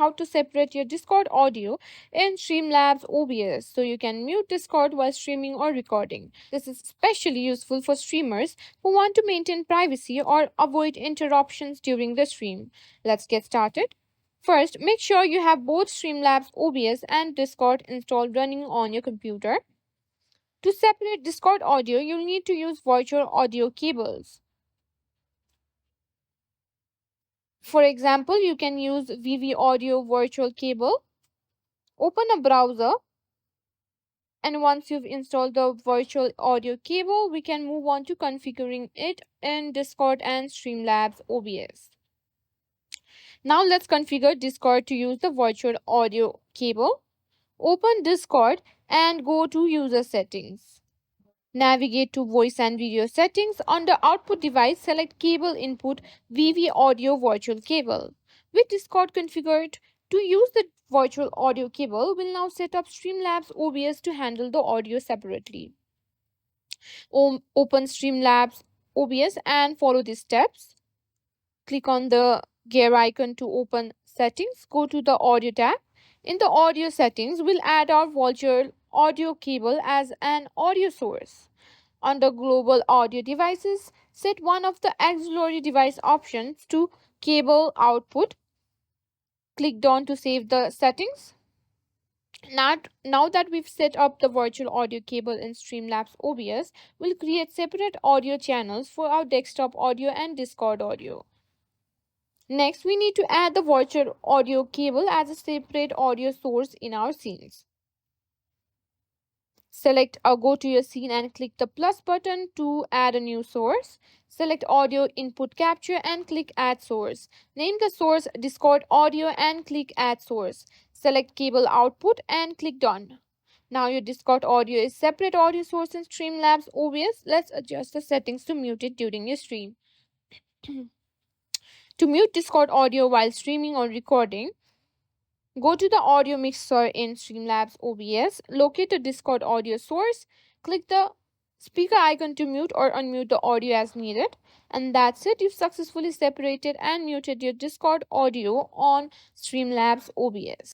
how to separate your Discord audio in Streamlabs OBS so you can mute Discord while streaming or recording. This is especially useful for streamers who want to maintain privacy or avoid interruptions during the stream. Let's get started. First, make sure you have both Streamlabs OBS and Discord installed running on your computer. To separate Discord audio, you'll need to use virtual audio cables. For example, you can use VV Audio virtual cable. Open a browser, and once you've installed the virtual audio cable, we can move on to configuring it in Discord and Streamlabs OBS. Now let's configure Discord to use the virtual audio cable. Open Discord and go to User Settings. Navigate to Voice and Video Settings. Under Output Device, select Cable Input VV Audio Virtual Cable. With Discord configured, to use the virtual audio cable, we'll now set up Streamlabs OBS to handle the audio separately. Open Streamlabs OBS and follow these steps. Click on the gear icon to open Settings. Go to the Audio tab. In the Audio Settings, we'll add our virtual audio cable as an audio source. Under Global Audio Devices, set one of the auxiliary device options to Cable Output. Click Done to save the settings. Now that we've set up the virtual audio cable in Streamlabs OBS, we'll create separate audio channels for our desktop audio and Discord audio. Next, we need to add the virtual audio cable as a separate audio source in our scenes. Go to your scene and click the plus button to add a new source. Select audio input capture and click add source. Name the source Discord audio and click add source. Select cable output and click done. Now your Discord audio is separate audio source in Streamlabs OBS. Let's adjust the settings to mute it during your stream. To mute Discord audio while streaming or recording, go to the audio mixer in Streamlabs OBS, locate the Discord audio source, click the speaker icon to mute or unmute the audio as needed, and that's it. You've successfully separated and muted your Discord audio on Streamlabs OBS.